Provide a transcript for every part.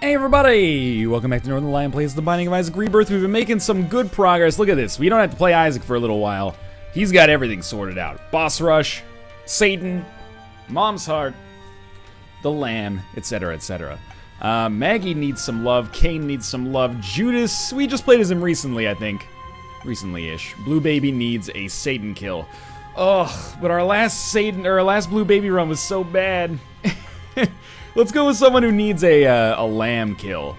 Hey everybody! Welcome back to Northern Lion Plays The Binding of Isaac Rebirth. We've been making some good progress. Look at this. We don't have to play Isaac for a little while. He's got everything sorted out. Boss rush, Satan, Mom's heart, the lamb, etc, etc. Maggie needs some love. Cain needs some love. Judas, we just played as him recently, I think. Recently-ish. Blue Baby needs a Satan kill. Ugh, but our last Blue Baby run was so bad. Let's go with someone who needs a lamb kill.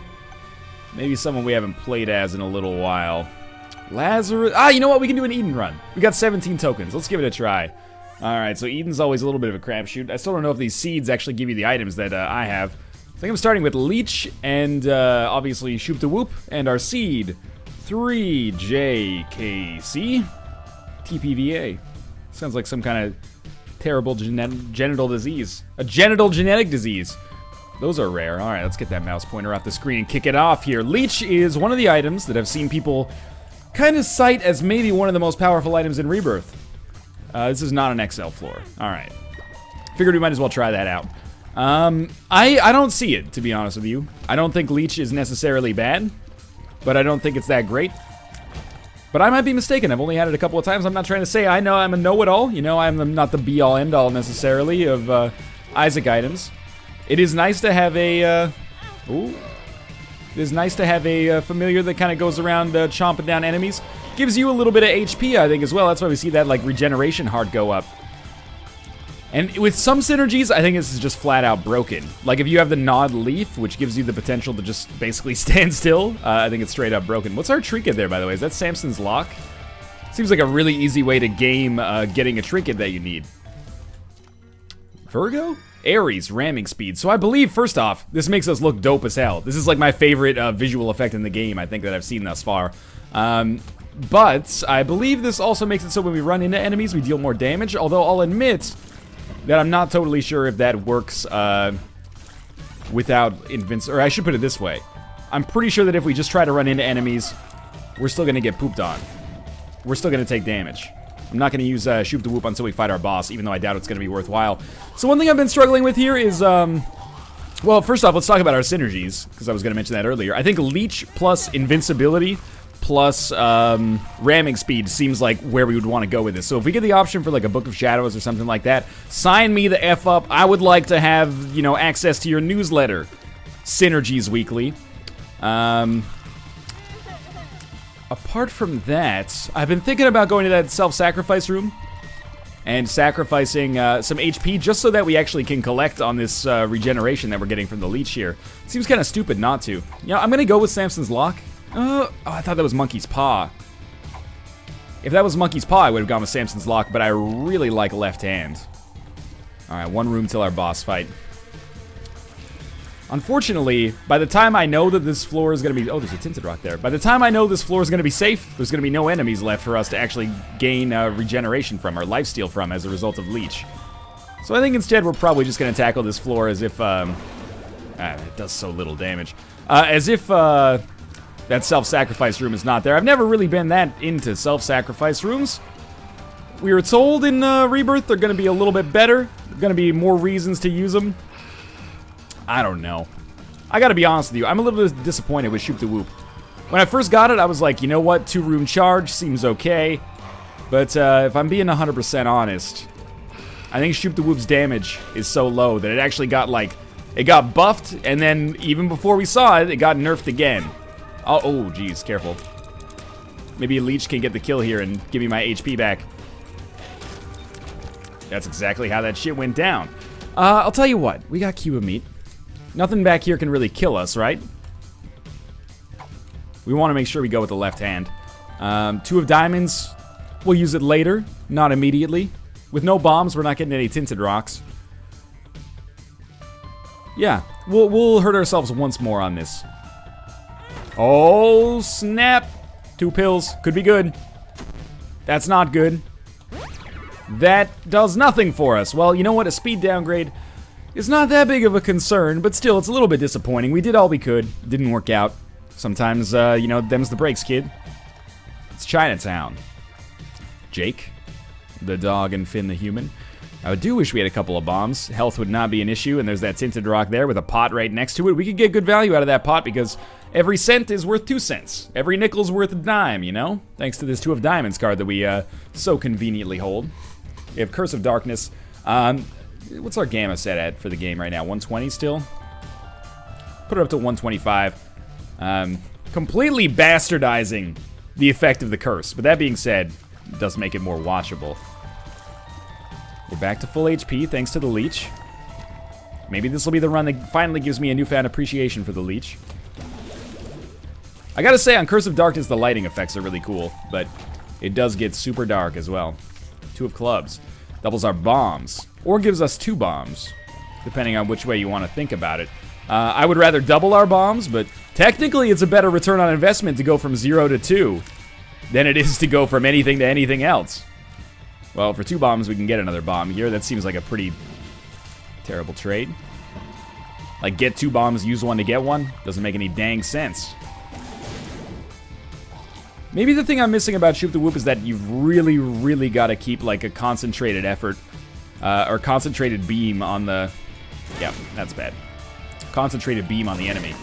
Maybe someone we haven't played as in a little while. Lazarus. You know what? We can do an Eden run. We got 17 tokens. Let's give it a try. Alright, so Eden's always a little bit of a crapshoot. I still don't know if these seeds actually give you the items that I have. I think I'm starting with Leech and obviously Shoop the Whoop and our seed. 3JKC TPVA. Sounds like some kind of terrible genital disease. A genital genetic disease. Those are rare. Alright, let's get that mouse pointer off the screen and kick it off here. Leech is one of the items that I've seen people kind of cite as maybe one of the most powerful items in Rebirth. This is not an XL floor. Alright. Figured we might as well try that out. I don't see it, to be honest with you. I don't think Leech is necessarily bad, but I don't think it's that great. But I might be mistaken. I've only had it a couple of times. I'm not trying to say I know I'm a know-it-all. You know, I'm not the be-all, end-all necessarily of Isaac items. It is nice to have a it is nice to have a familiar that kind of goes around chomping down enemies. Gives you a little bit of HP, I think, as well. That's why we see that like regeneration heart go up. And with some synergies, I think this is just flat out broken. Like if you have the Nod Leaf, which gives you the potential to just basically stand still, I think it's straight up broken. What's our trinket there, by the way? Is that Samson's Lock? Seems like a really easy way to game getting a trinket that you need. Virgo? Ares, ramming speed. So I believe, first off, this makes us look dope as hell. This is like my favorite visual effect in the game, I think, that I've seen thus far. But I believe this also makes it so when we run into enemies, we deal more damage, although I'll admit that I'm not totally sure if that works without or I should put it this way. I'm pretty sure that if we just try to run into enemies, we're still gonna get pooped on. We're still gonna take damage. I'm not gonna use Shoop the Whoop until we fight our boss, even though I doubt it's gonna be worthwhile. So one thing I've been struggling with here is, well, first off, let's talk about our synergies, because I was gonna mention that earlier. I think Leech plus Invincibility plus ramming speed seems like where we would want to go with this. So if we get the option for like a Book of Shadows or something like that, sign me the F up. I would like to have, you know, access to your newsletter, Synergies Weekly. Apart from that, I've been thinking about going to that self-sacrifice room and sacrificing some HP just so that we actually can collect on this regeneration that we're getting from the Leech here. Seems kind of stupid not to. Yeah, I'm gonna go with Samson's Lock. Oh, I thought that was Monkey's Paw. If that was Monkey's Paw, I would have gone with Samson's Lock, but I really like Left Hand. Alright, one room till our boss fight. Unfortunately, by the time I know that this floor is going to be... Oh, there's a Tinted Rock there. By the time I know this floor is going to be safe, there's going to be no enemies left for us to actually gain regeneration from, or lifesteal from, as a result of Leech. So I think instead we're probably just going to tackle this floor as if... it does so little damage. As if... that self-sacrifice room is not there. I've never really been that into self-sacrifice rooms. We were told in Rebirth they're going to be a little bit better. There's going to be more reasons to use them. I don't know. I got to be honest with you. I'm a little bit disappointed with Shoop the Whoop. When I first got it, I was like, you know what? 2-room charge seems okay. But if I'm being 100% honest, I think Shoop the Whoop's damage is so low that it actually got like... It got buffed, and then even before we saw it, it got nerfed again. Oh, geez, careful. Maybe a Leech can get the kill here and give me my HP back. That's exactly how that shit went down. I'll tell you what, we got Cuba meat. Nothing back here can really kill us, right? We want to make sure we go with the left hand. 2 of diamonds, we'll use it later, not immediately. With no bombs, we're not getting any Tinted Rocks. Yeah, we'll hurt ourselves once more on this. Oh, snap. 2 pills. Could be good. That's not good. That does nothing for us. Well, you know what? A speed downgrade is not that big of a concern, but still, it's a little bit disappointing. We did all we could. Didn't work out. Sometimes, you know, them's the breaks, kid. It's Chinatown. Jake, the dog, and Finn, the human. I do wish we had a couple of bombs. Health would not be an issue, and there's that tinted rock there with a pot right next to it. We could get good value out of that pot because every cent is worth 2 cents. Every nickel's worth a dime, you know? Thanks to this 2 of Diamonds card that we so conveniently hold. We have Curse of Darkness. What's our gamma set at for the game right now? 120 still? Put it up to 125. Completely bastardizing the effect of the curse. But that being said, it does make it more watchable. We're back to full HP thanks to the leech. Maybe this will be the run that finally gives me a newfound appreciation for the leech. I gotta say, on Curse of Darkness, the lighting effects are really cool, but it does get super dark as well. 2 of Clubs. Doubles our bombs, or gives us 2 bombs, depending on which way you want to think about it. I would rather double our bombs, but technically it's a better return on investment to go from 0 to 2 than it is to go from anything to anything else. Well, for 2 bombs, we can get another bomb here. That seems like a pretty terrible trade. Like, get 2 bombs, use 1 to get 1? Doesn't make any dang sense. Maybe the thing I'm missing about Shoop the Whoop is that you've really, really got to keep, like, a concentrated effort, or concentrated beam on the... Yeah, that's bad. Concentrated beam on the enemy.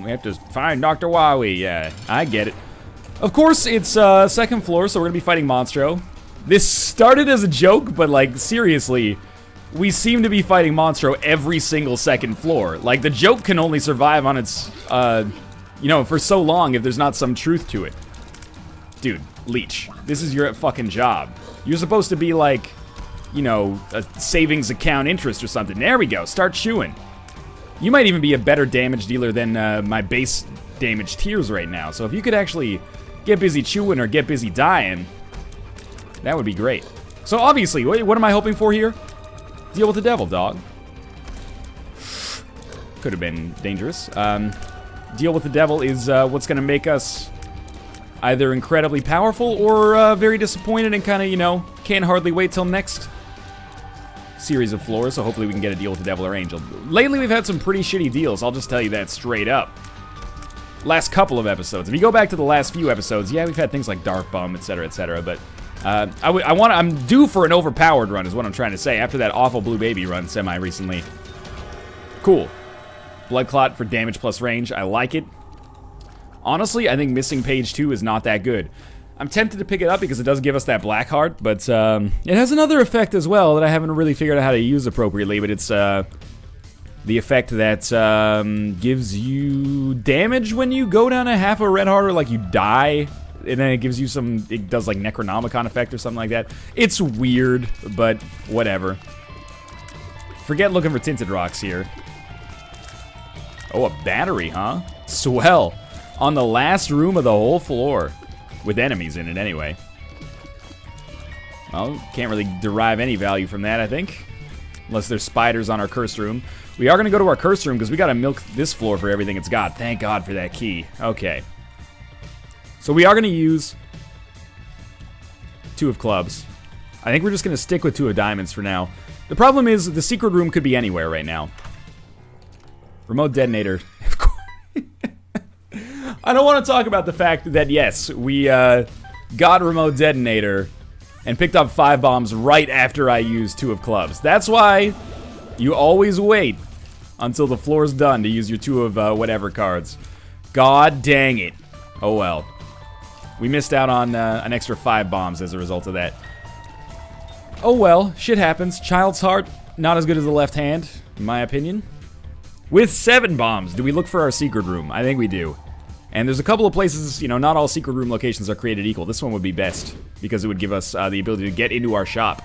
We have to find Dr. Wowie. Yeah, I get it. Of course, it's second floor, so we're going to be fighting Monstro. This started as a joke, but, like, seriously, we seem to be fighting Monstro every single second floor. Like, the joke can only survive on its, you know, for so long if there's not some truth to it. Dude, Leech, this is your fucking job. You're supposed to be, like, you know, a savings account interest or something. There we go, start chewing. You might even be a better damage dealer than my base damage tiers right now. So if you could actually get busy chewing or get busy dying, that would be great. So obviously, what am I hoping for here? Deal with the devil, dog. Could have been dangerous. Deal with the devil is what's going to make us either incredibly powerful or very disappointed and kind of, you know, can't hardly wait till next series of floors, so hopefully we can get a deal with the devil or angel. Lately, we've had some pretty shitty deals, I'll just tell you that straight up. Last couple of episodes. If you go back to the last few episodes, yeah, we've had things like Dark Bum, etc., but I'm due for an overpowered run is what I'm trying to say after that awful Blue Baby run semi-recently. Cool. Blood Clot for damage plus range, I like it. Honestly, I think missing page 2 is not that good. I'm tempted to pick it up because it does give us that black heart, but it has another effect as well that I haven't really figured out how to use appropriately, but it's the effect that gives you damage when you go down a half a red heart or like you die, and then it gives you some, it does like Necronomicon effect or something like that. It's weird, but whatever. Forget looking for tinted rocks here. Oh, a battery, huh? Swell. On the last room of the whole floor. With enemies in it, anyway. Well, can't really derive any value from that, I think. Unless there's spiders on our cursed room. We are going to go to our cursed room because we got to milk this floor for everything it's got. Thank God for that key. Okay. So we are going to use 2 of clubs. I think we're just going to stick with 2 of diamonds for now. The problem is the secret room could be anywhere right now. Remote detonator. Of course. I don't want to talk about the fact that, yes, we got remote detonator and picked up 5 bombs right after I used 2 of clubs. That's why you always wait until the floor's done to use your 2 of whatever cards. God dang it. Oh well. We missed out on an extra 5 bombs as a result of that. Oh well, shit happens. Child's heart, not as good as the left hand, in my opinion. With 7 bombs, do we look for our secret room? I think we do. And there's a couple of places, you know, not all secret room locations are created equal. This one would be best, because it would give us the ability to get into our shop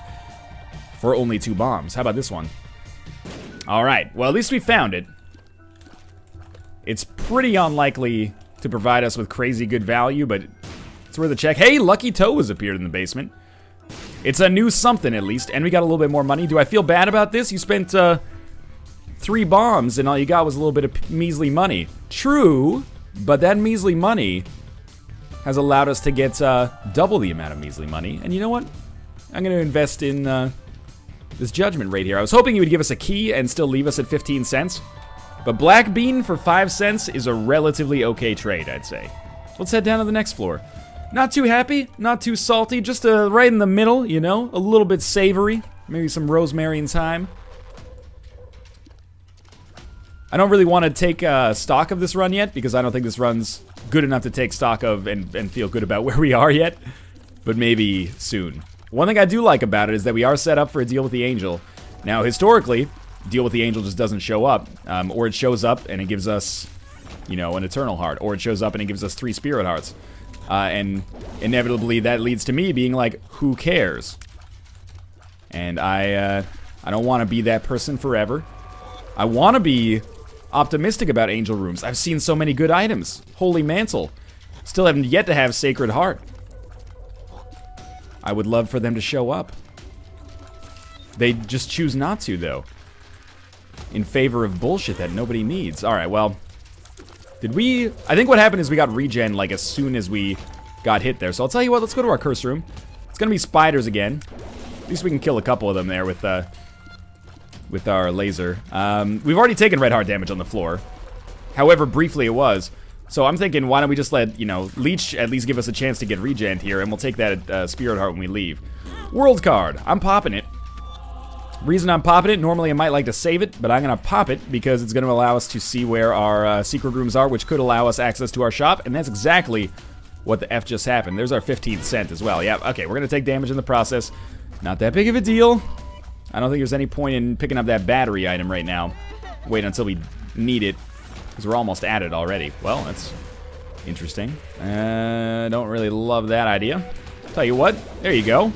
for only 2 bombs. How about this one? Alright, well, at least we found it. It's pretty unlikely to provide us with crazy good value, but it's worth a check. Hey, Lucky Toe has appeared in the basement. It's a new something, at least, and we got a little bit more money. Do I feel bad about this? You spent 3 bombs, and all you got was a little bit of measly money. True. But that measly money has allowed us to get double the amount of measly money. And you know what? I'm going to invest in this judgment rate here. I was hoping you would give us a key and still leave us at 15 cents. But black bean for 5 cents is a relatively okay trade, I'd say. Let's head down to the next floor. Not too happy, not too salty, just right in the middle, you know? A little bit savory. Maybe some rosemary and thyme. I don't really want to take stock of this run yet, because I don't think this run's good enough to take stock of and feel good about where we are yet. But maybe soon. One thing I do like about it is that we are set up for a deal with the angel. Now, historically, deal with the angel just doesn't show up. Or it shows up and it gives us, you know, an eternal heart. Or it shows up and it gives us 3 spirit hearts. And inevitably that leads to me being like, who cares? And I don't want to be that person forever. I want to be optimistic about angel rooms. I've seen so many good items. Holy Mantle. Still haven't yet to have Sacred Heart. I would love for them to show up. They just choose not to, though. In favor of bullshit that nobody needs. Alright, well. Did we... I think what happened is we got regen, like, as soon as we got hit there. So I'll tell you what, let's go to our curse room. It's gonna be spiders again. At least we can kill a couple of them there with our laser. We've already taken red heart damage on the floor. However briefly it was. So I'm thinking, why don't we just let, you know, Leech at least give us a chance to get regen here, and we'll take that Spirit Heart when we leave. World card. I'm popping it. Reason I'm popping it, normally I might like to save it, but I'm going to pop it because it's going to allow us to see where our secret rooms are, which could allow us access to our shop, and that's exactly what the F just happened. There's our 15th cent as well. Yeah, okay, we're going to take damage in the process. Not that big of a deal. I don't think there's any point in picking up that battery item right now. Wait until we need it. Because we're almost at it already. Well, that's interesting. Don't really love that idea. Tell you what, there you go.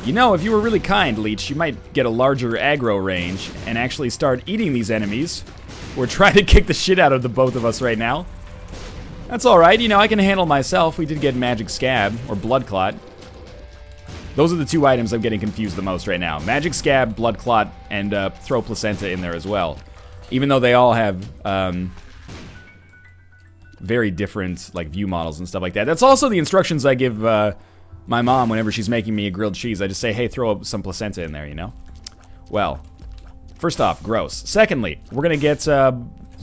You know, if you were really kind, Leech, you might get a larger aggro range and actually start eating these enemies. We're trying to kick the shit out of the both of us right now. That's alright, you know, I can handle myself. We did get Magic Scab, or Blood Clot. Those are the 2 items I'm getting confused the most right now. Magic Scab, Blood Clot, and throw Placenta in there as well. Even though they all have very different like view models and stuff like that. That's also the instructions I give my mom whenever she's making me a grilled cheese. I just say, hey, throw some placenta in there, you know? Well, first off, gross. Secondly, we're going to get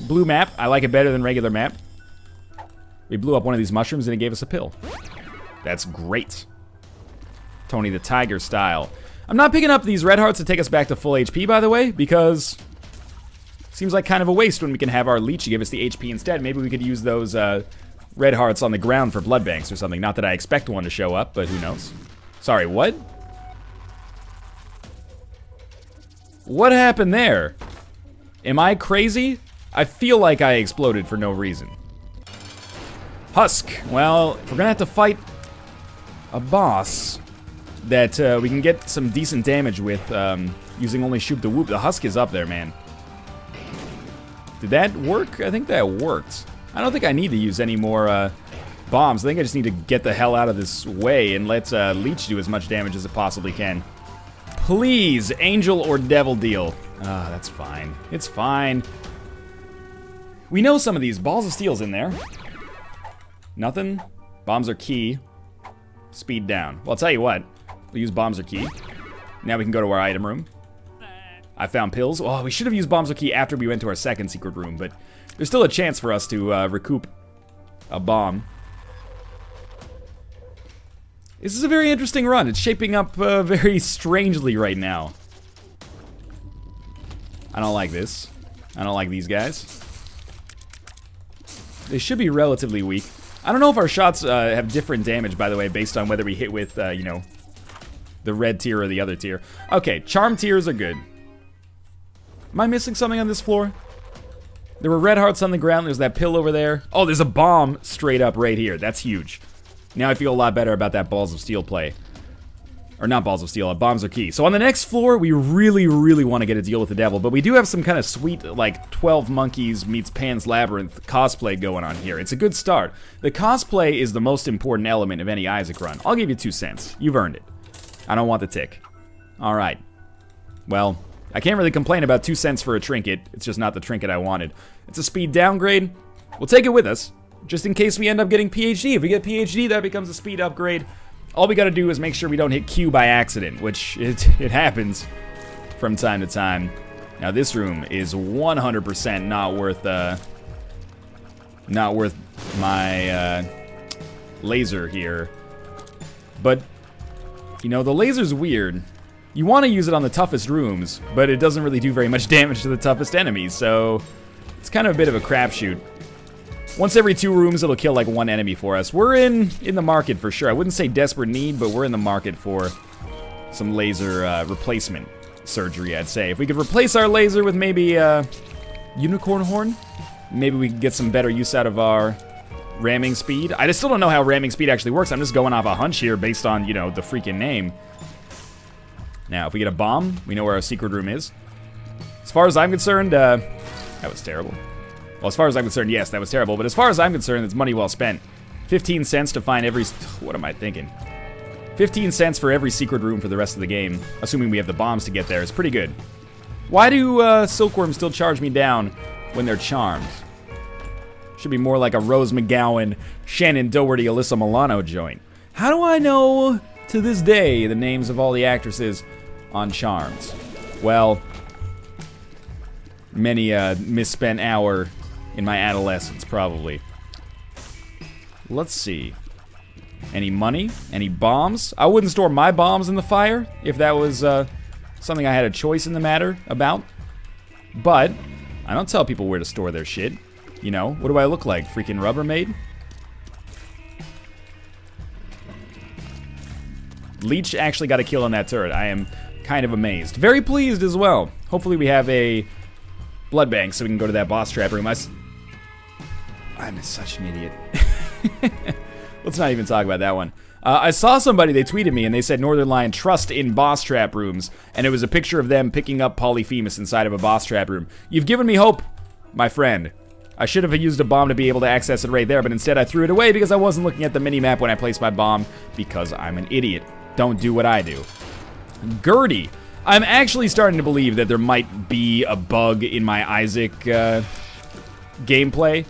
blue map. I like it better than regular map. We blew up one of these mushrooms and it gave us a pill. That's great. Tony the Tiger style. I'm not picking up these red hearts to take us back to full HP, by the way, because... seems like kind of a waste when we can have our Leech give us the HP instead. Maybe we could use those red hearts on the ground for blood banks or something. Not that I expect one to show up, but who knows. Sorry, what? What happened there? Am I crazy? I feel like I exploded for no reason. Husk. Well, if we're gonna have to fight a boss that we can get some decent damage with using only Shoop the Whoop, the Husk is up there, man. Did that work? I think that worked. I don't think I need to use any more bombs. I think I just need to get the hell out of this way and let Leech do as much damage as it possibly can. Please, Angel or Devil deal. Ah, that's fine. It's fine. We know some of these. Balls of Steel's in there. Nothing. Bombs are key. Speed down. Well, I'll tell you what. We'll use Bombs are key. Now we can go to our item room. I found pills. Oh, we should have used Bombs are key after we went to our second secret room, but there's still a chance for us to recoup a bomb. This is a very interesting run. It's shaping up very strangely right now. I don't like this. I don't like these guys. They should be relatively weak. I don't know if our shots have different damage, by the way, based on whether we hit with, you know, the red tier or the other tier. Okay, charm tiers are good. Am I missing something on this floor? There were red hearts on the ground. There's that pill over there. Oh, there's a bomb straight up right here. That's huge. Now I feel a lot better about that Balls of Steel play. Or not Balls of Steel, Bombs are key. So on the next floor, we really, really want to get a deal with the devil. But we do have some kind of sweet, like, 12 Monkeys meets Pan's Labyrinth cosplay going on here. It's a good start. The cosplay is the most important element of any Isaac run. I'll give you 2 cents. You've earned it. I don't want the tick. Alright. Well... I can't really complain about 2 cents for a trinket. It's just not the trinket I wanted. It's a speed downgrade. We'll take it with us, just in case we end up getting PhD. If we get PhD, that becomes a speed upgrade. All we gotta do is make sure we don't hit Q by accident, which it happens from time to time. Now this room is 100% not worth my laser here. But, you know, the laser's weird. You want to use it on the toughest rooms, but it doesn't really do very much damage to the toughest enemies, so it's kind of a bit of a crapshoot. Once every 2 rooms, it'll kill like 1 enemy for us. We're in the market for sure. I wouldn't say desperate need, but we're in the market for some laser replacement surgery, I'd say. If we could replace our laser with maybe unicorn horn, maybe we could get some better use out of our ramming speed. I just still don't know how ramming speed actually works. I'm just going off a hunch here based on, you know, the freaking name. Now, if we get a bomb, we know where our secret room is. As far as I'm concerned, that was terrible. Well, as far as I'm concerned, yes, that was terrible. But as far as I'm concerned, it's money well spent. 15 cents to find every... What am I thinking? 15 cents for every secret room for the rest of the game, assuming we have the bombs to get there, is pretty good. Why do silkworms still charge me down when they're charmed? Should be more like a Rose McGowan, Shannon Doherty, Alyssa Milano joint. How do I know, to this day, the names of all the actresses on Charmed? Well, many a misspent hour in my adolescence, probably. Let's see. Any money? Any bombs? I wouldn't store my bombs in the fire if that was something I had a choice in the matter about. But I don't tell people where to store their shit. You know, what do I look like? Freaking Rubbermaid? Leech actually got a kill on that turret. I am kind of amazed. Very pleased as well. Hopefully we have a blood bank so we can go to that boss trap room. I'm such an idiot. Let's not even talk about that one. I saw somebody, they tweeted me, and they said Northern Lion trust in boss trap rooms, and it was a picture of them picking up Polyphemus inside of a boss trap room. You've given me hope, my friend. I should have used a bomb to be able to access it right there, but instead I threw it away because I wasn't looking at the mini-map when I placed my bomb, because I'm an idiot. Don't do what I do. Gertie. I'm actually starting to believe that there might be a bug in my Isaac gameplay,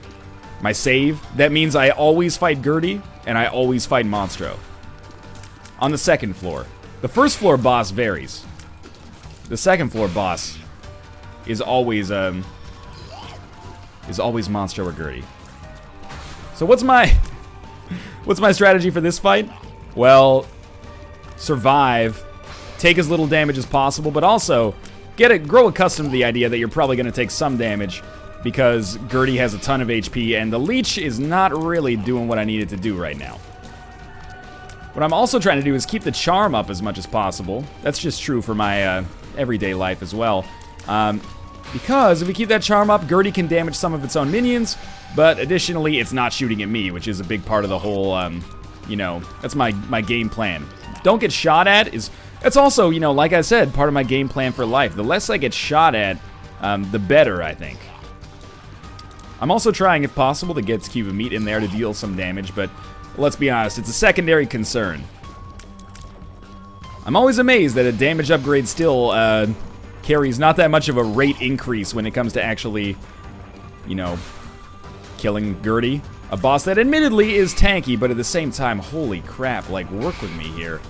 my save. That means I always fight Gertie, and I always fight Monstro. On the second floor. The first floor boss varies. The second floor boss is always Monstro or Gertie. So what's my strategy for this fight? Well, survive, take as little damage as possible, but also grow accustomed to the idea that you're probably going to take some damage because Gertie has a ton of HP and the leech is not really doing what I need it to do right now. What I'm also trying to do is keep the charm up as much as possible. That's just true for my everyday life as well. Because if we keep that charm up, Gertie can damage some of its own minions, but additionally it's not shooting at me, which is a big part of the whole, you know, that's my game plan. Don't get shot at it's also, you know, like I said, part of my game plan for life. The less I get shot at, the better, I think. I'm also trying, if possible, to get Cube of Meat in there to deal some damage, but let's be honest, it's a secondary concern. I'm always amazed that a damage upgrade still carries not that much of a rate increase when it comes to actually, you know, killing Gertie. A boss that admittedly is tanky, but at the same time, holy crap, like, work with me here.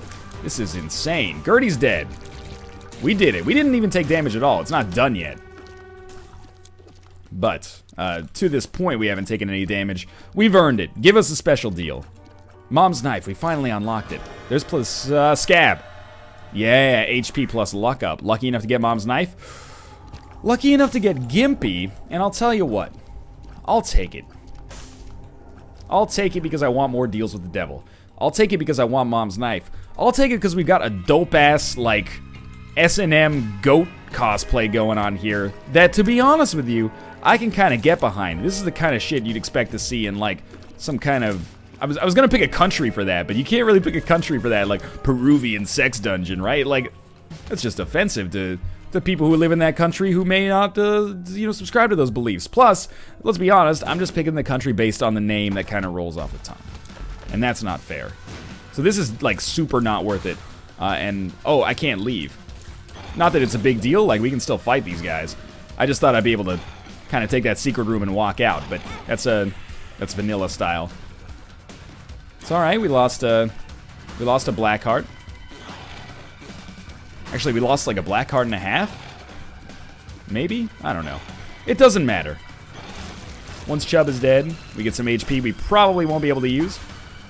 This is insane. Gertie's dead. We did it. We didn't even take damage at all. It's not done yet. But, to this point, we haven't taken any damage. We've earned it. Give us a special deal. Mom's Knife. We finally unlocked it. There's plus Scab. Yeah, HP plus luck up. Lucky enough to get Mom's Knife. Lucky enough to get Gimpy. And I'll tell you what. I'll take it. I'll take it because I want more deals with the devil. I'll take it because I want Mom's Knife. I'll take it because we've got a dope-ass, like, S&M goat cosplay going on here that, to be honest with you, I can kind of get behind. This is the kind of shit you'd expect to see in, like, some kind of... I was gonna pick a country for that, but you can't really pick a country for that, like, Peruvian sex dungeon, right? Like, that's just offensive to the people who live in that country who may not, you know, subscribe to those beliefs. Plus, let's be honest, I'm just picking the country based on the name that kind of rolls off the tongue. And that's not fair. So this is, like, super not worth it. And, oh, I can't leave. Not that it's a big deal, like, we can still fight these guys. I just thought I'd be able to kind of take that secret room and walk out, but that's vanilla style. It's alright, we lost a black heart. Actually, we lost like a black heart and a half? Maybe? I don't know. It doesn't matter. Once Chubb is dead, we get some HP we probably won't be able to use.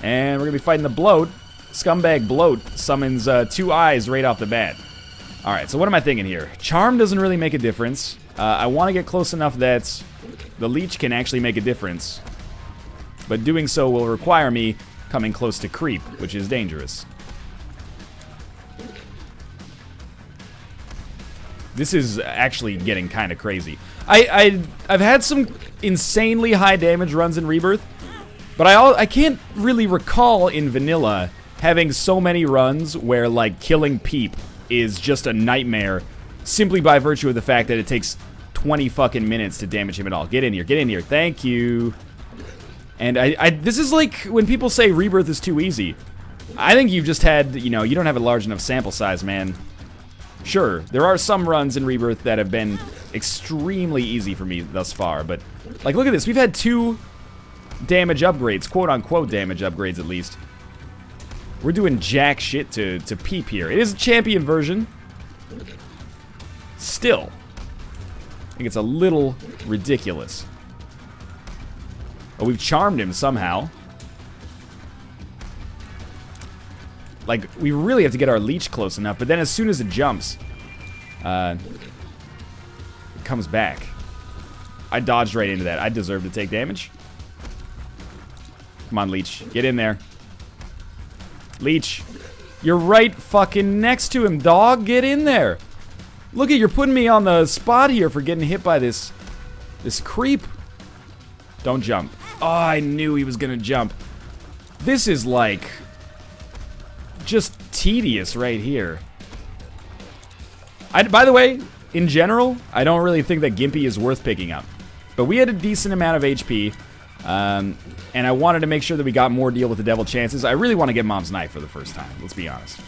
And we're going to be fighting the Bloat. Scumbag Bloat summons 2 eyes right off the bat. Alright, so what am I thinking here? Charm doesn't really make a difference. I want to get close enough that the leech can actually make a difference. But doing so will require me coming close to creep, which is dangerous. This is actually getting kind of crazy. I've had some insanely high damage runs in Rebirth, but I can't really recall in vanilla having so many runs where, like, killing Peep is just a nightmare simply by virtue of the fact that it takes 20 fucking minutes to damage him at all. Get in here, thank you. And this is like when people say Rebirth is too easy. I think you've just had, you know, you don't have a large enough sample size, man. Sure, there are some runs in Rebirth that have been extremely easy for me thus far, but, like, look at this. We've had 2 damage upgrades, quote-unquote damage upgrades at least. We're doing jack shit to Peep here. It is a champion version. Still, I think it's a little ridiculous. Oh, we've charmed him somehow. Like, we really have to get our leech close enough, but then as soon as it jumps, it comes back. I dodged right into that. I deserve to take damage. Come on, leech. Get in there. Leech. You're right fucking next to him, dog. Get in there. Look at, you're putting me on the spot here for getting hit by this creep. Don't jump. Oh, I knew he was gonna jump. This is like just tedious right here. By the way, in general, I don't really think that Gimpy is worth picking up. But we had a decent amount of HP, and I wanted to make sure that we got more deal with the devil chances. I really want to get Mom's Knife for the first time, let's be honest.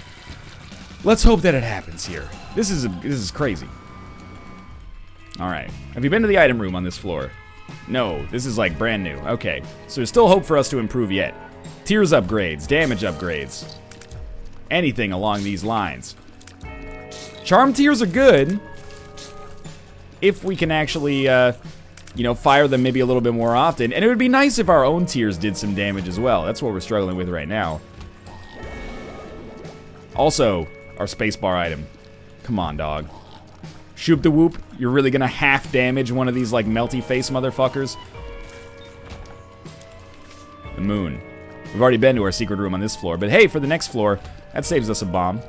Let's hope that it happens here. This is crazy. Alright, have you been to the item room on this floor? No, this is like brand new. Okay, so there's still hope for us to improve yet. Tears upgrades, damage upgrades. Anything along these lines. Charm tears are good if we can actually, you know, fire them maybe a little bit more often. And it would be nice if our own tears did some damage as well. That's what we're struggling with right now. Also, our spacebar item. Come on, dog. Shoop the whoop. You're really gonna half damage one of these, like, melty face motherfuckers? The moon. We've already been to our secret room on this floor, but hey, for the next floor, that saves us a bomb.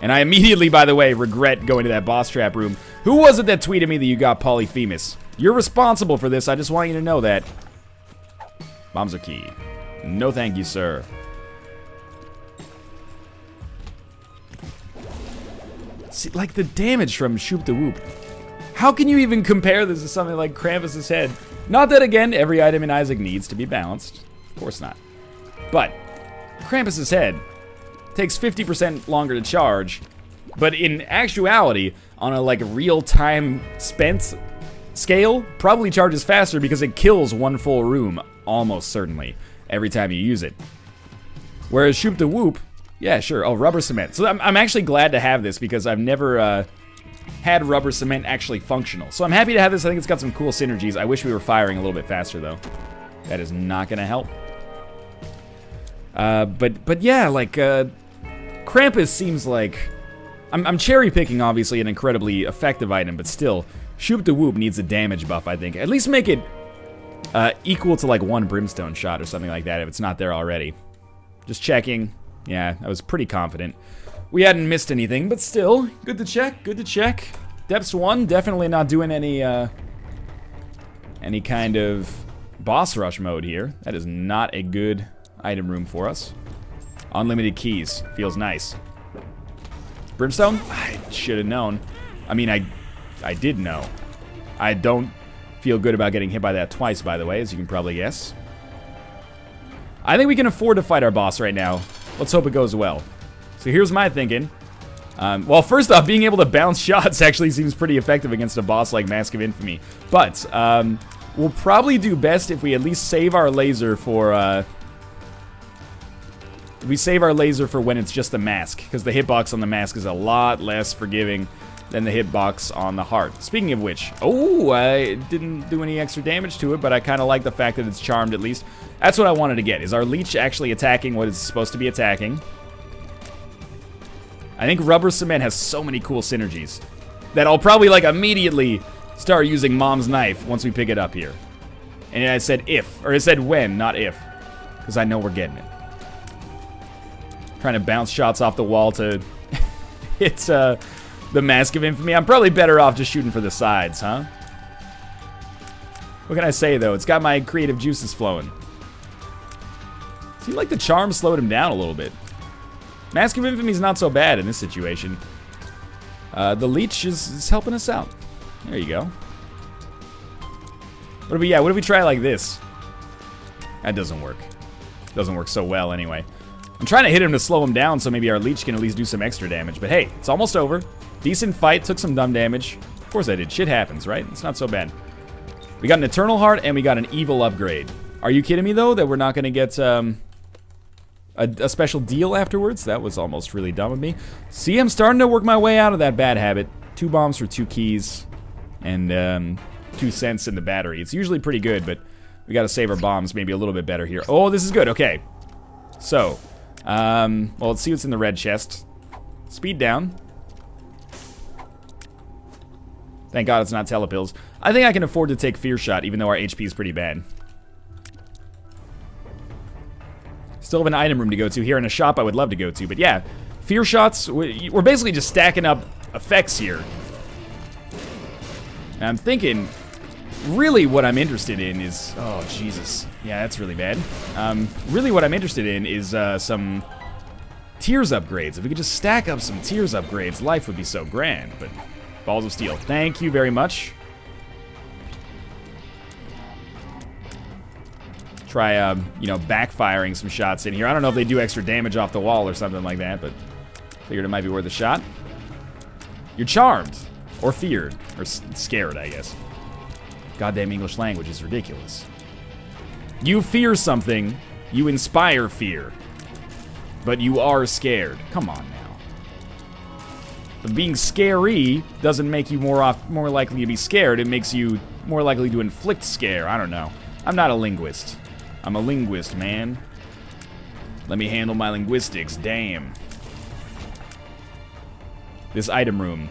And I immediately, by the way, regret going to that boss trap room. Who was it that tweeted me that you got Polyphemus? You're responsible for this, I just want you to know that. Bombs are key. No thank you, sir. See, like, the damage from Shoop the Whoop. How can you even compare this to something like Krampus's head? Not that, again, every item in Isaac needs to be balanced. Of course not. But Krampus's head takes 50% longer to charge, but in actuality, on a, like, real-time spent scale, probably charges faster because it kills one full room, almost certainly, every time you use it. Whereas Shoop the Whoop, yeah, sure. Oh, rubber cement. So I'm actually glad to have this because I've never had rubber cement actually functional. So I'm happy to have this. I think it's got some cool synergies. I wish we were firing a little bit faster, though. That is not going to help. But yeah, like, Krampus seems like... I'm cherry-picking, obviously, an incredibly effective item, but still, Shoop the Whoop needs a damage buff, I think. At least make it equal to, like, 1 brimstone shot or something like that if it's not there already. Just checking. Yeah, I was pretty confident. We hadn't missed anything, but still, good to check, good to check. Depths 1, definitely not doing any kind of boss rush mode here. That is not a good item room for us. Unlimited keys, feels nice. Brimstone? I should have known. I mean, I did know. I don't feel good about getting hit by that twice, by the way, as you can probably guess. I think we can afford to fight our boss right now. Let's hope it goes well. So here's my thinking. Well, first off, being able to bounce shots actually seems pretty effective against a boss like Mask of Infamy. But we'll probably do best if we at least save our laser for... we save our laser for when it's just the mask, because the hitbox on the mask is a lot less forgiving than the hitbox on the heart. Speaking of which, oh, I didn't do any extra damage to it, but I kind of like the fact that it's charmed at least. That's what I wanted to get. Is our leech actually attacking what it's supposed to be attacking? I think rubber cement has so many cool synergies that I'll probably like immediately start using Mom's knife once we pick it up here. And I said if, or I said when, not if, because I know we're getting it. Trying to bounce shots off the wall to hit the Mask of Infamy. I'm probably better off just shooting for the sides, huh? What can I say, though? It's got my creative juices flowing. Seemed like the charm slowed him down a little bit. Mask of Infamy is not so bad in this situation. The leech is helping us out. There you go. What if we try like this? That doesn't work. Doesn't work so well anyway. I'm trying to hit him to slow him down so maybe our leech can at least do some extra damage. But hey, it's almost over. Decent fight, took some dumb damage. Of course I did. Shit happens, right? It's not so bad. We got an Eternal Heart and we got an Evil upgrade. Are you kidding me, though, that we're not going to get a special deal afterwards? That was almost really dumb of me. See, I'm starting to work my way out of that bad habit. 2 bombs for 2 keys and 2 cents in the battery. It's usually pretty good, but we got to save our bombs maybe a little bit better here. Oh, this is good. Okay. So, well, let's see what's in the red chest. Speed down. Thank God it's not telepills. I think I can afford to take Fear Shot, even though our HP is pretty bad. Still have an item room to go to here, and a shop I would love to go to. But yeah, Fear Shots, we're basically just stacking up effects here. And I'm thinking, really what I'm interested in is... Oh, Jesus. Yeah, that's really bad. Really what I'm interested in is some Tears upgrades. If we could just stack up some Tears upgrades, life would be so grand. But Balls of Steel, thank you very much. Try, you know, backfiring some shots in here. I don't know if they do extra damage off the wall or something like that, but figured it might be worth a shot. You're charmed. Or feared. Or scared, I guess. Goddamn English language is ridiculous. You fear something, you inspire fear. But you are scared. Come on now. But being scary doesn't make you more likely to be scared. It makes you more likely to inflict scare. I don't know. I'm not a linguist. I'm a linguist, man. Let me handle my linguistics. Damn. This item room.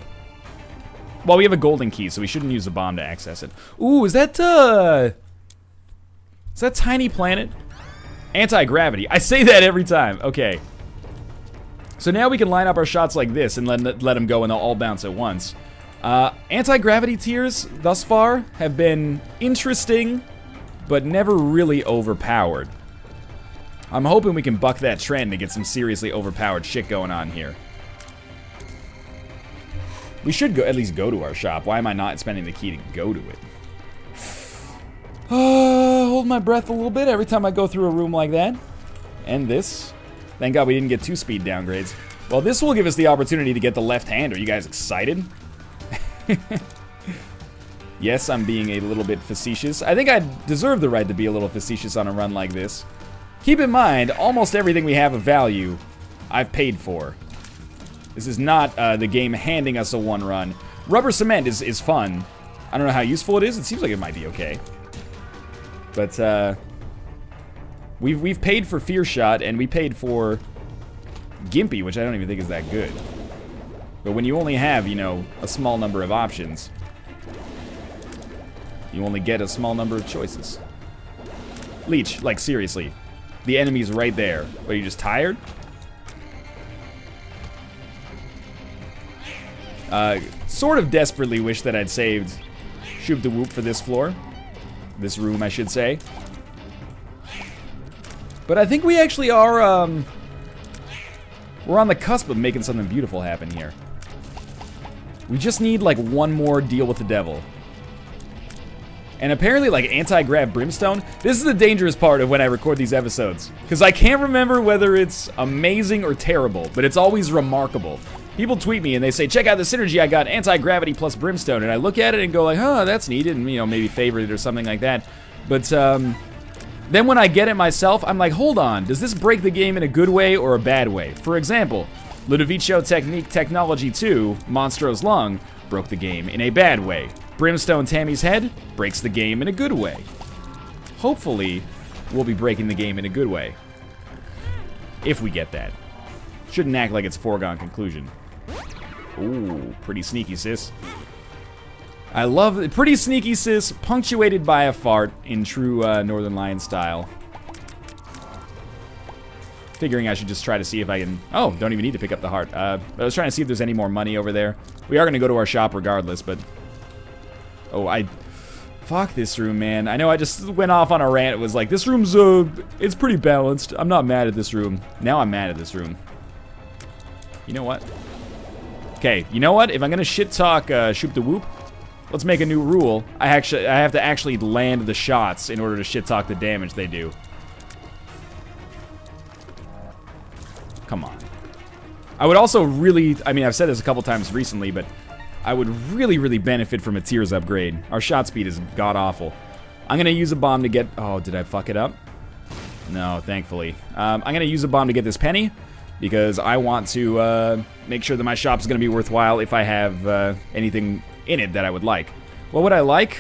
Well, we have a golden key, so we shouldn't use a bomb to access it. Ooh, is that Tiny Planet? Anti-gravity. I say that every time. Okay. So now we can line up our shots like this and let them go and they'll all bounce at once. Anti-gravity tiers thus far have been interesting, but never really overpowered. I'm hoping we can buck that trend to get some seriously overpowered shit going on here. We should at least go to our shop. Why am I not spending the key to go to it? Hold my breath a little bit every time I go through a room like that. And this. Thank God we didn't get 2 speed downgrades. Well, this will give us the opportunity to get the left hand. Are you guys excited? Yes, I'm being a little bit facetious. I think I deserve the right to be a little facetious on a run like this. Keep in mind, almost everything we have of value, I've paid for. This is not the game handing us a 1 run. Rubber cement is fun. I don't know how useful it is. It seems like it might be okay. But we've paid for Fear Shot, and we paid for Gimpy, which I don't even think is that good. But when you only have, you know, a small number of options, you only get a small number of choices. Leech, like seriously. The enemy's right there. Are you just tired? Sort of desperately wish that I'd saved Shoop the Whoop for this floor. This room, I should say. But I think we actually are, we're on the cusp of making something beautiful happen here. We just need, like, 1 more deal with the devil. And apparently, like, anti-grav brimstone, this is the dangerous part of when I record these episodes. Because I can't remember whether it's amazing or terrible, but it's always remarkable. People tweet me and they say, check out the synergy I got, anti-gravity plus brimstone. And I look at it and go like, huh, that's neat, and, you know, maybe favorite it or something like that. But, then when I get it myself, I'm like, hold on, does this break the game in a good way or a bad way? For example, Ludovico Technique Technology 2, Monstro's Lung, broke the game in a bad way. Brimstone Tammy's Head breaks the game in a good way. Hopefully, we'll be breaking the game in a good way. If we get that. Shouldn't act like it's a foregone conclusion. Ooh, pretty sneaky, sis. I love it. Pretty sneaky, sis, punctuated by a fart in true Northern Lion style. Figuring I should just try to see if I can... Oh, don't even need to pick up the heart. I was trying to see if there's any more money over there. We are going to go to our shop regardless, but... Oh, Fuck this room, man. I know I just went off on a rant. It was like, this room's, it's pretty balanced. I'm not mad at this room. Now I'm mad at this room. You know what? Okay, you know what? If I'm going to shit talk Shoop the Whoop, let's make a new rule. I have to actually land the shots in order to shit talk the damage they do. Come on. I would also really, I mean, I've said this a couple times recently, but I would really, really benefit from a tiers upgrade. Our shot speed is god-awful. I'm going to use a bomb to get... Oh, did I fuck it up? No, thankfully. I'm going to use a bomb to get this penny, because I want to make sure that my shop's going to be worthwhile if I have anything in it that I would like. What would I like?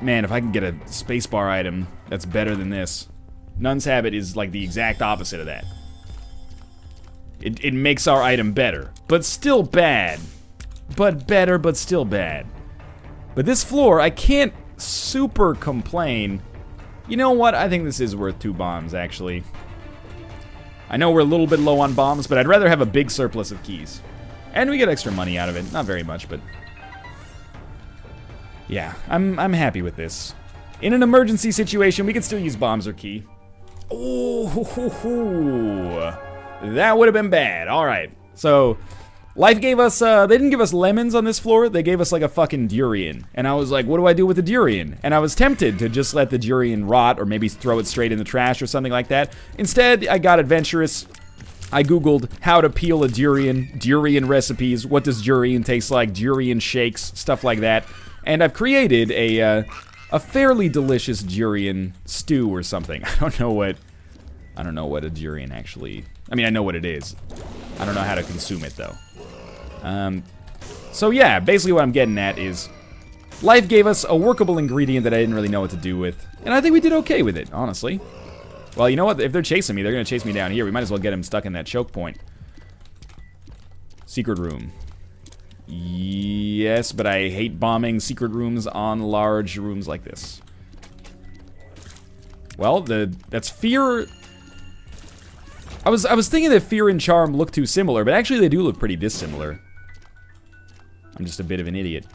Man, if I can get a spacebar item that's better than this. Nun's Habit is like the exact opposite of that. It makes our item better, but still bad. But better, but still bad. But this floor, I can't super complain. You know what? I think this is worth 2 bombs, actually. I know we're a little bit low on bombs, but I'd rather have a big surplus of keys. And we get extra money out of it. Not very much, but... Yeah, I'm happy with this. In an emergency situation, we can still use bombs or key. Oh, that would have been bad. All right, so... Life gave us, they didn't give us lemons on this floor, they gave us like a fucking durian. And I was like, what do I do with the durian? And I was tempted to just let the durian rot or maybe throw it straight in the trash or something like that. Instead, I got adventurous. I googled how to peel a durian recipes, what does durian taste like, durian shakes, stuff like that. And I've created a fairly delicious durian stew or something. I don't know what a durian actually, I mean, I know what it is. I don't know how to consume it though. So yeah, basically what I'm getting at is life gave us a workable ingredient that I didn't really know what to do with, and I think we did okay with it, honestly. Well, you know what? If they're chasing me, they're gonna chase me down here. We might as well get them stuck in that choke point. Secret room. Yes, but I hate bombing secret rooms on large rooms like this. Well, that's fear. I was thinking that fear and charm look too similar, but actually they do look pretty dissimilar. I'm just a bit of an idiot.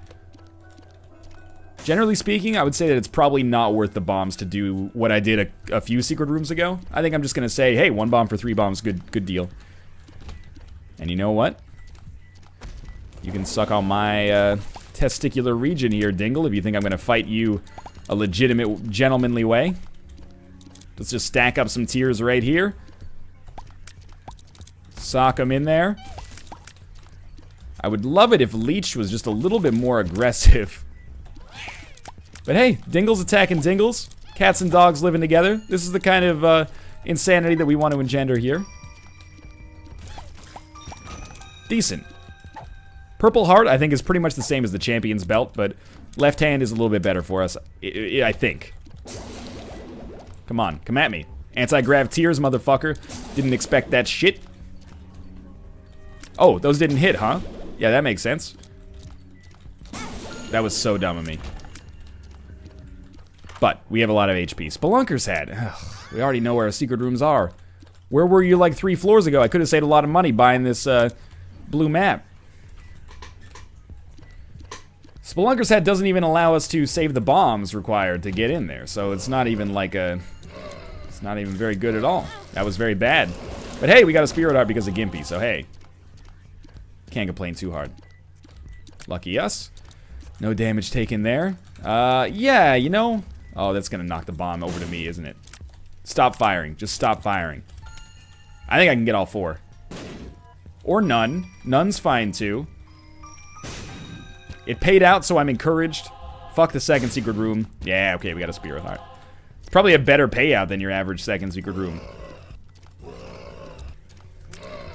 Generally speaking, I would say that it's probably not worth the bombs to do what I did a few secret rooms ago. I think I'm just gonna say, hey, 1 bomb for 3 bombs, good deal. And you know what? You can suck on my testicular region here, Dingle, if you think I'm gonna fight you a legitimate, gentlemanly way. Let's just stack up some tiers right here. Sock them in there. I would love it if Leech was just a little bit more aggressive. But hey, Dingle's attacking Dingles. Cats and dogs living together. This is the kind of insanity that we want to engender here. Decent. Purple Heart, I think, is pretty much the same as the Champion's Belt, but left hand is a little bit better for us, I think. Come on, come at me. Anti-grav tears, motherfucker. Didn't expect that shit. Oh, those didn't hit, huh? Yeah, that makes sense. That was so dumb of me. But we have a lot of HP. Spelunker's Hat. Ugh, we already know where our secret rooms are. Where were you like 3 floors ago? I could have saved a lot of money buying this blue map. Spelunker's Hat doesn't even allow us to save the bombs required to get in there. So it's not even like a... It's not even very good at all. That was very bad. But hey, we got a Spirit Heart because of Gimpy, so hey. Can't complain too hard. Lucky us. No damage taken there. Yeah, you know. Oh, that's gonna knock the bomb over to me, isn't it? Stop firing. Just stop firing. I think I can get all 4. Or none. None's fine too. It paid out, so I'm encouraged. Fuck the second secret room. Yeah, okay, we got a Spirit Heart. It's probably a better payout than your average second secret room.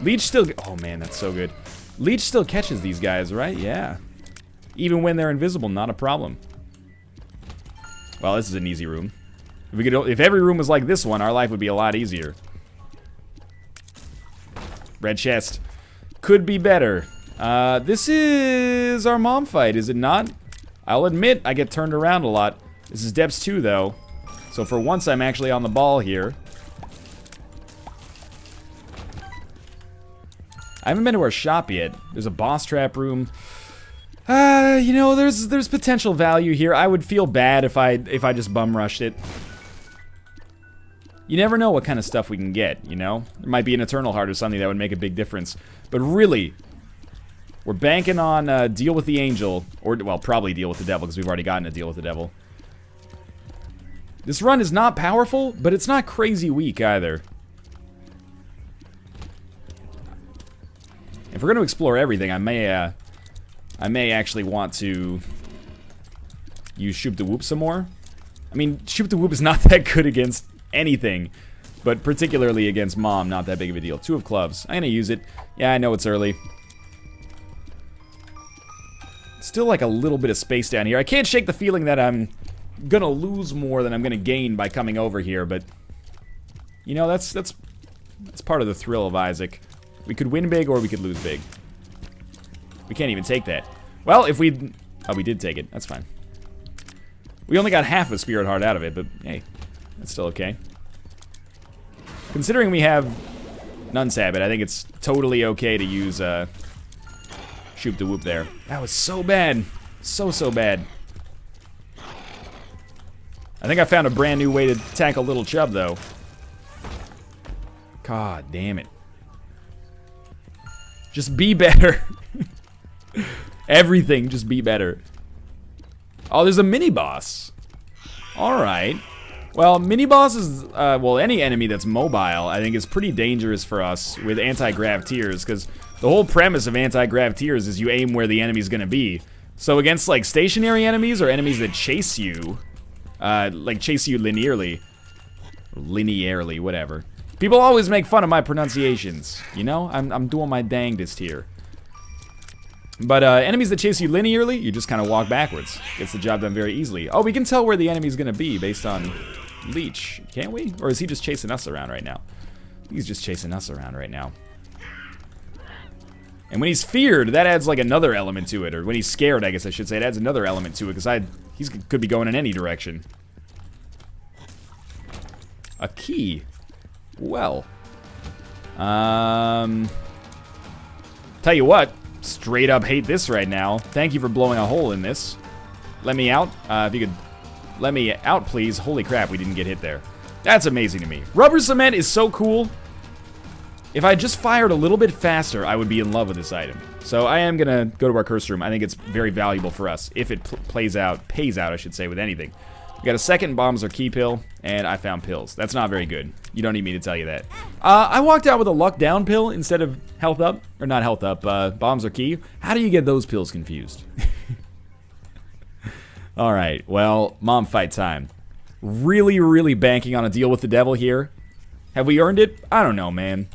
Leech still... Oh man, that's so good. Leech still catches these guys, right? Yeah. Even when they're invisible, not a problem. Well, this is an easy room. If every room was like this one, our life would be a lot easier. red chest. Could be better. This is our mom fight, is it not? I'll admit I get turned around a lot. This is Depths 2, though. So for once, I'm actually on the ball here. I haven't been to our shop yet. There's a boss trap room. You know, there's potential value here. I would feel bad if I just bum rushed it. You never know what kind of stuff we can get, you know? There might be an Eternal Heart or something that would make a big difference. But really, we're banking on deal with the angel. Or, well, probably deal with the devil, because we've already gotten a deal with the devil. This run is not powerful, but it's not crazy weak either. If we're going to explore everything, I may actually want to use Shoop the Whoop some more. I mean, Shoop the Whoop is not that good against anything, but particularly against Mom, not that big of a deal. 2 of clubs. I'm gonna use it. Yeah, I know it's early. Still like a little bit of space down here. I can't shake the feeling that I'm gonna lose more than I'm gonna gain by coming over here, but you know, that's part of the thrill of Isaac. We could win big or we could lose big. We can't even take that. Well, if we... Oh, we did take it. That's fine. We only got half a Spirit Heart out of it, but hey, that's still okay. Considering we have Nunsabit, I think it's totally okay to use Shoop the Whoop there. That was so bad. So bad. I think I found a brand new way to tackle Little Chub, though. God damn it. Just be better. Everything, just be better. Oh, there's a mini-boss. Alright. Well, mini-bosses, well, any enemy that's mobile, I think is pretty dangerous for us with anti-grav tears, because the whole premise of anti-grav tears is you aim where the enemy's gonna be. So against, like, stationary enemies or enemies that chase you, like, chase you linearly, whatever. People always make fun of my pronunciations, you know? I'm doing my dangdest here. But enemies that chase you linearly, you just kind of walk backwards. Gets the job done very easily. Oh, we can tell where the enemy's gonna be based on Leech, can't we? Or is he just chasing us around right now? He's just chasing us around right now. And when he's feared, that adds like another element to it. Or when he's scared, I guess I should say, it adds another element to it, because he could be going in any direction. A key. Well. Tell you what. Straight up hate this right now. Thank you for blowing a hole in this. Let me out. If you could let me out, please. Holy crap, we didn't get hit there. That's amazing to me. Rubber cement is so cool. If I just fired a little bit faster, I would be in love with this item. So I am gonna go to our curse room. I think it's very valuable for us if it pays out, I should say, with anything. We got a second bombs or key pill, and I found pills. That's not very good. You don't need me to tell you that. I walked out with a luck down pill instead of health up. Or not health up, bombs or key. How do you get those pills confused? Alright, well, mom fight time. Really banking on a deal with the devil here. Have we earned it? I don't know, man.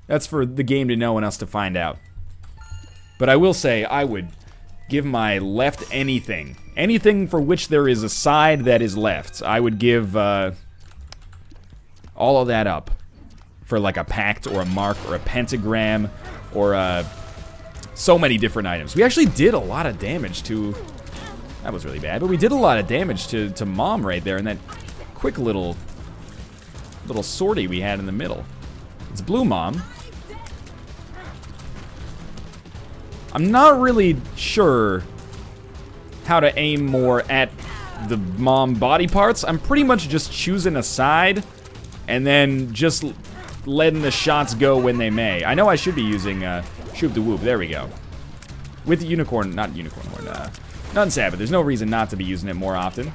That's for the game to know and us to find out. But I will say, I would give my left anything. Anything for which there is a side that is left. I would give all of that up for like a pact or a mark or a pentagram or so many different items. We actually did a lot of damage to... That was really bad, but we did a lot of damage to Mom right there in that quick little sortie we had in the middle. It's Blue Mom. I'm not really sure how to aim more at the Mom body parts. I'm pretty much just choosing a side and then just letting the shots go when they may. I know I should be using Shoop the Whoop. There we go. With the unicorn, not unicorn horn, Nunsabit. There's no reason not to be using it more often.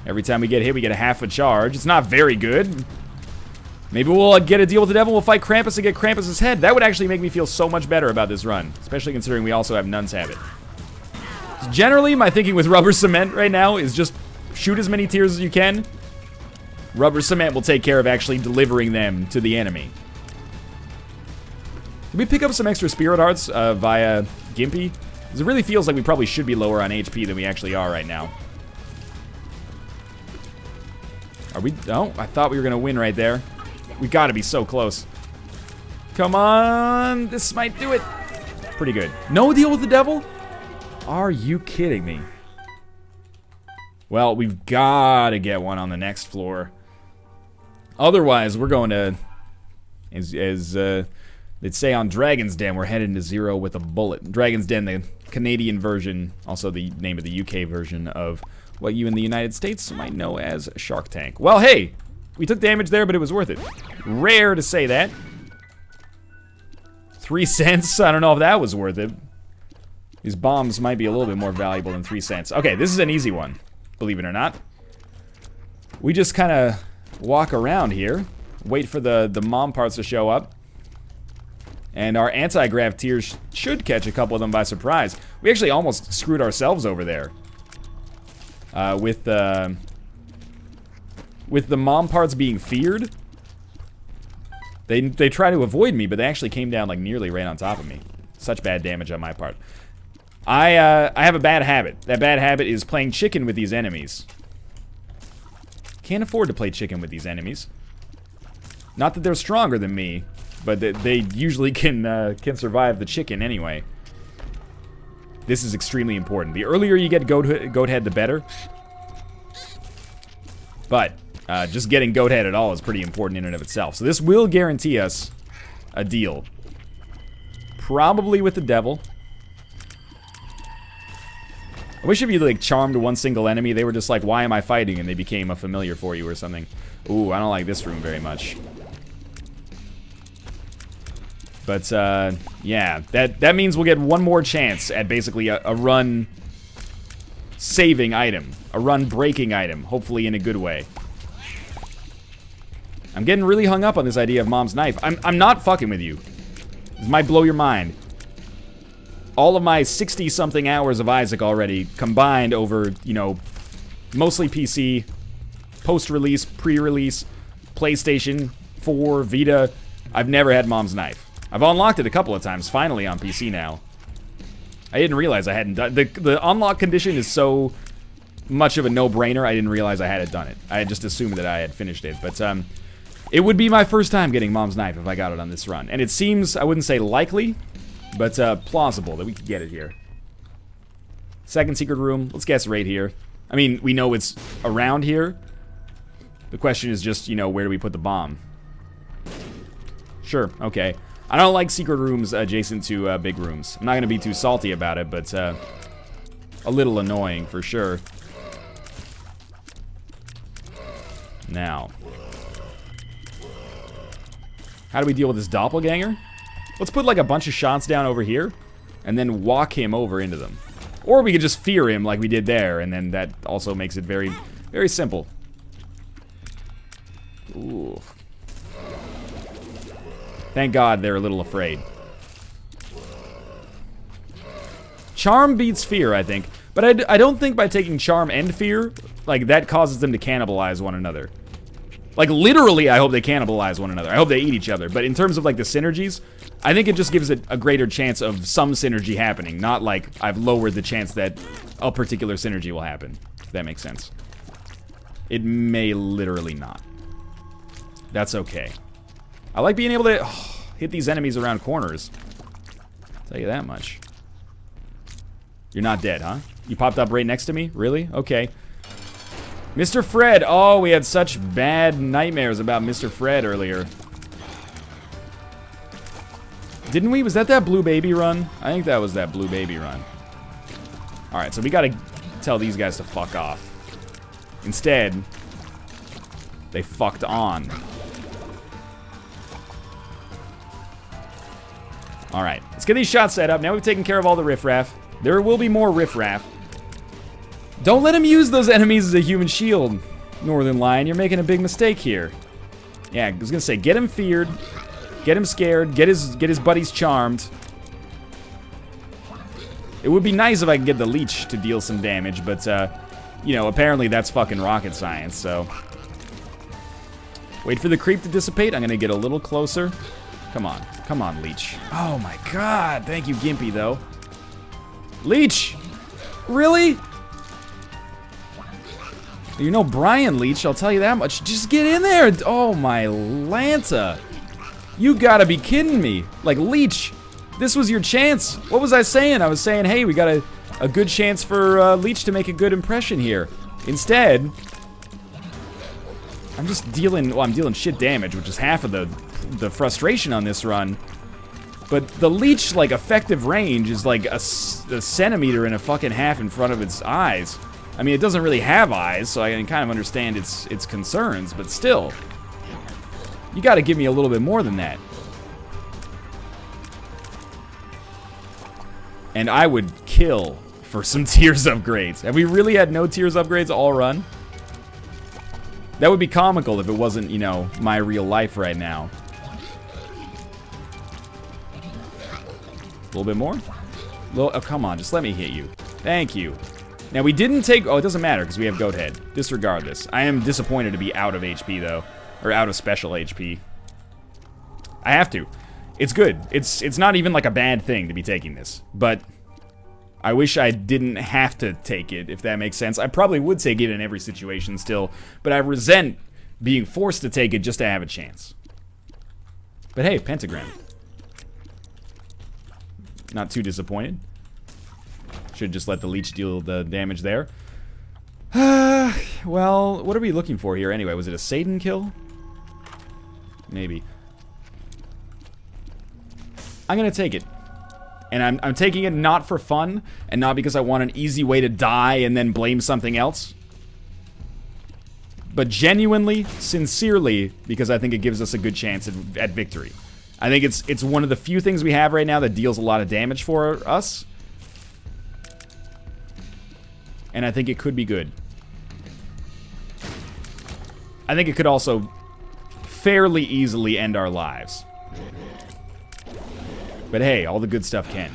Every time we get hit, we get a half a charge. It's not very good. Maybe we'll get a deal with the devil. We'll fight Krampus and get Krampus's head. That would actually make me feel so much better about this run, especially considering we also have Nunsabit. Generally, my thinking with Rubber Cement right now is just shoot as many tears as you can. Rubber Cement will take care of actually delivering them to the enemy. Did we pick up some extra Spirit Hearts via Gimpy? Because it really feels like we probably should be lower on HP than we actually are right now. Are we? Oh, I thought we were going to win right there. We got to be so close. Come on. This might do it. Pretty good. No deal with the devil? Are you kidding me? Well, we've got to get one on the next floor. Otherwise, we're going to, as they'd say on Dragon's Den, we're heading to 0 with a bullet. Dragon's Den, the Canadian version, also the name of the UK version of what you in the United States might know as Shark Tank. Well, hey, we took damage there, but it was worth it. Rare to say that. 3 cents, I don't know if that was worth it. These bombs might be a little bit more valuable than 3 cents. Okay, this is an easy one, believe it or not. We just kind of walk around here, wait for the mom parts to show up, and our anti-grav tiers should catch a couple of them by surprise. We actually almost screwed ourselves over there. With the mom parts being feared, they try to avoid me, but they actually came down like nearly right on top of me. Such bad damage on my part. I have a bad habit. That bad habit is playing chicken with these enemies. Can't afford to play chicken with these enemies. Not that they're stronger than me, but they usually can survive the chicken anyway. This is extremely important. The earlier you get goat head, the better. But just getting goat head at all is pretty important in and of itself. So this will guarantee us a deal. Probably with the devil. I wish if you like charmed one single enemy, they were just like, why am I fighting? And they became a familiar for you or something. Ooh, I don't like this room very much. But, yeah, that means we'll get one more chance at basically a run saving item. A run breaking item, hopefully in a good way. I'm getting really hung up on this idea of mom's knife. I'm not fucking with you. This might blow your mind. All of my 60-something hours of Isaac already combined over, you know, mostly PC, post-release, pre-release, PlayStation 4, Vita. I've never had mom's knife. I've unlocked it a couple of times, finally on PC now. I didn't realize I hadn't done the unlock condition is so much of a no-brainer, I didn't realize I had done it. I had just assumed that I had finished it, but it would be my first time getting mom's knife if I got it on this run. And it seems, I wouldn't say likely, but plausible that we could get it here. Second secret room, let's guess right here. I mean, we know it's around here. The question is just, you know, where do we put the bomb? Sure, okay. I don't like secret rooms adjacent to big rooms. I'm not going to be too salty about it, but a little annoying for sure. Now, how do we deal with this doppelganger? Let's put like a bunch of shots down over here and then walk him over into them. Or we could just fear him like we did there, and then that also makes it very, very simple. Ooh. Thank God they're a little afraid. Charm beats fear, I think. But I don't think by taking charm and fear, like, that causes them to cannibalize one another. Like, literally, I hope they cannibalize one another. I hope they eat each other. But in terms of, like, the synergies, I think it just gives it a greater chance of some synergy happening. Not like I've lowered the chance that a particular synergy will happen. If that makes sense. It may literally not. That's okay. I like being able to hit these enemies around corners. I'll tell you that much. You're not dead, huh? You popped up right next to me? Really? Okay. Mr. Fred. Oh, we had such bad nightmares about Mr. Fred earlier. Didn't we? Was that Blue Baby run? I think that was that Blue Baby run. Alright, so we gotta tell these guys to fuck off. Instead, they fucked on. Alright, let's get these shots set up. Now we've taken care of all the riffraff. There will be more riffraff. Don't let him use those enemies as a human shield, Northern Lion. You're making a big mistake here. Yeah, I was gonna say, get him feared, get him scared, get his buddies charmed. It would be nice if I could get the leech to deal some damage, but you know, apparently that's fucking rocket science, so. Wait for the creep to dissipate. I'm gonna get a little closer. Come on, leech. Oh my god, thank you, Gimpy, though. Leech! Really? You know Brian Leech, I'll tell you that much. Just get in there! Oh my Lanta. You gotta be kidding me. Like, Leech, this was your chance. What was I saying? I was saying, hey, we got a good chance for Leech to make a good impression here. Instead, I'm just dealing, well, I'm dealing shit damage, which is half of the frustration on this run. But the Leech, like, effective range is like a centimeter and a fucking half in front of its eyes. I mean, it doesn't really have eyes, so I can kind of understand its concerns, but still. You gotta give me a little bit more than that. And I would kill for some Tears upgrades. Have we really had no Tears upgrades all run? That would be comical if it wasn't, you know, my real life right now. A little bit more? Oh, come on, just let me hit you. Thank you. Now, we didn't take... Oh, it doesn't matter, because we have Goat Head. Disregard this. I am disappointed to be out of HP, though. Or out of special HP. I have to. It's good. It's not even, like, a bad thing to be taking this. But I wish I didn't have to take it, if that makes sense. I probably would take it in every situation still. But I resent being forced to take it just to have a chance. But hey, Pentagram. Not too disappointed. Should just let the Leech deal the damage there. Well, what are we looking for here anyway? Was it a Satan kill? Maybe. I'm gonna take it. And I'm taking it not for fun, and not because I want an easy way to die and then blame something else. But genuinely, sincerely, because I think it gives us a good chance at victory. I think it's one of the few things we have right now that deals a lot of damage for us. And I think it could be good. I think it could also fairly easily end our lives. But hey, all the good stuff can.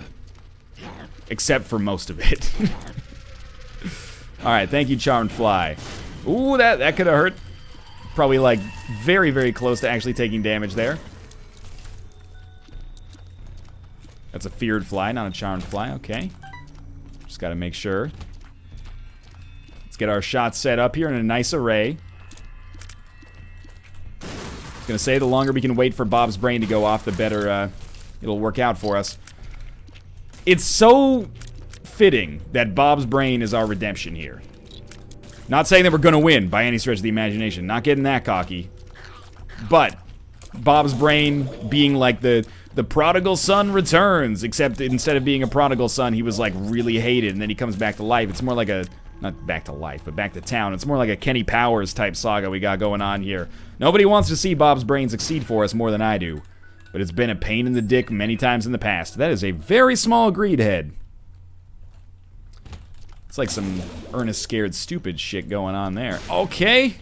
Except for most of it. Alright, thank you, Charmed Fly. Ooh, that could have hurt. Probably, like, very, very close to actually taking damage there. That's a feared fly, not a charmed fly. Okay. Just gotta make sure. Let's get our shots set up here in a nice array. I was gonna say, the longer we can wait for Bob's brain to go off, the better it'll work out for us. It's so fitting that Bob's brain is our redemption here. Not saying that we're gonna win by any stretch of the imagination. Not getting that cocky. But Bob's brain being like the prodigal son returns, except instead of being a prodigal son, he was like really hated, and then he comes back to life. It's more like a, not back to life, but back to town. It's more like a Kenny Powers type saga we got going on here. Nobody wants to see Bob's brain succeed for us more than I do, but it's been a pain in the dick many times in the past. That is a very small greed head. It's like some Ernest Scared Stupid shit going on there. Okay.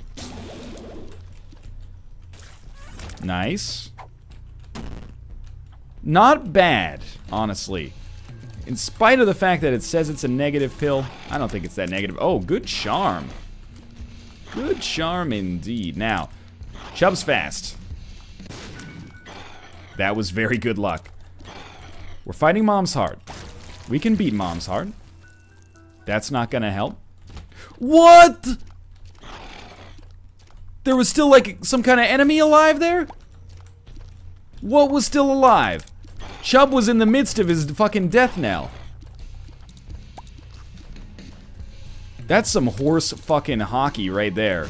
Nice. Not bad, honestly. In spite of the fact that it says it's a negative pill, I don't think it's that negative. Oh, good charm. Good charm indeed. Now, Chubb's fast. That was very good luck. We're fighting Mom's Heart. We can beat Mom's Heart. That's not gonna help. What? There was still like some kind of enemy alive there? What was still alive? Chubb was in the midst of his fucking death knell. That's some horse fucking hockey right there.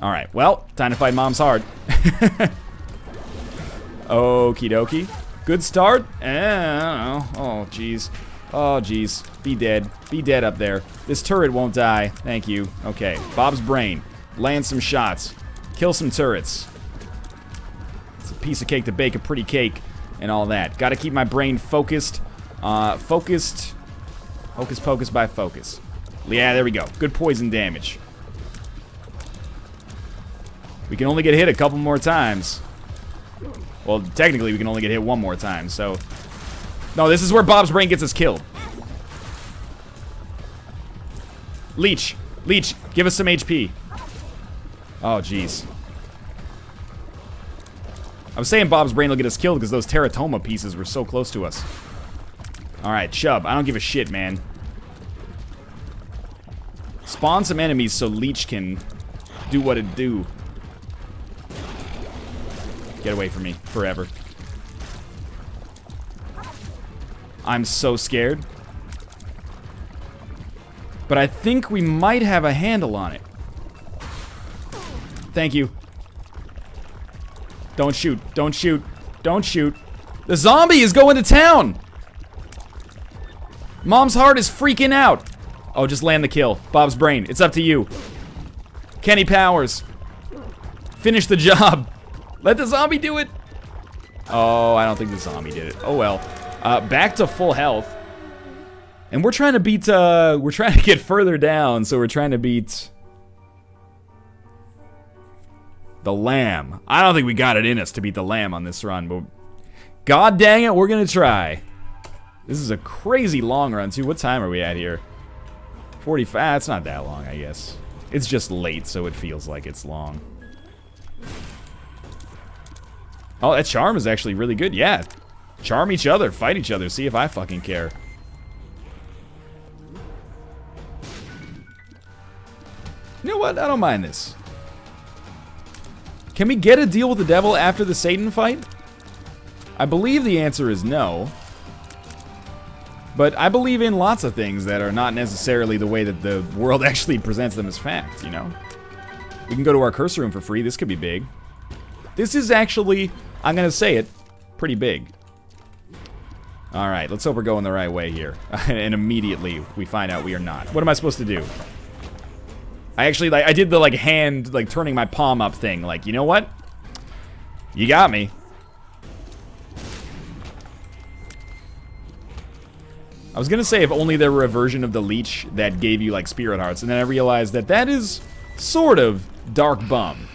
Alright, well, time to fight Mom's Heart. Okie dokie. Good start? I don't know. Oh, jeez. Oh, jeez. Be dead. Be dead up there. This turret won't die. Thank you. Okay. Bob's brain. Land some shots. Kill some turrets. It's a piece of cake to bake a pretty cake and all that. Gotta keep my brain focused. Focused. Hocus pocus by focus. Yeah, there we go. Good poison damage. We can only get hit a couple more times. Well, technically, we can only get hit one more time, so... No, this is where Bob's brain gets us killed. Leech. Leech, give us some HP. Oh, jeez. I was saying Bob's brain will get us killed because those teratoma pieces were so close to us. Alright, Chubb, I don't give a shit, man. Spawn some enemies so Leech can do what it do. Get away from me forever. I'm so scared. But I think we might have a handle on it. Thank you. Don't shoot. Don't shoot. Don't shoot. The zombie is going to town! Mom's heart is freaking out. Oh, just land the kill. Bob's brain. It's up to you. Kenny Powers. Finish the job. Let the zombie do it. Oh, I don't think the zombie did it. Oh well. Back to full health. And we're trying to beat, we're trying to get further down, so we're trying to beat the lamb. I don't think we got it in us to beat the lamb on this run, but god dang it, we're gonna try. This is a crazy long run, too. What time are we at here? 45, it's not that long, I guess. It's just late, so it feels like it's long. Oh, that charm is actually really good, yeah. Charm each other, fight each other, see if I fucking care. You know what? I don't mind this. Can we get a deal with the devil after the Satan fight? I believe the answer is no. But I believe in lots of things that are not necessarily the way that the world actually presents them as fact, you know? We can go to our cursor room for free. This could be big. This is actually, I'm gonna say it, pretty big. Alright, let's hope we're going the right way here. And immediately we find out we are not. What am I supposed to do? I actually, like, I did the, like, hand, like, turning my palm up thing. Like, you know what? You got me. I was gonna say if only there were a version of the leech that gave you, like, spirit hearts. And then I realized that that is sort of Dark Bum.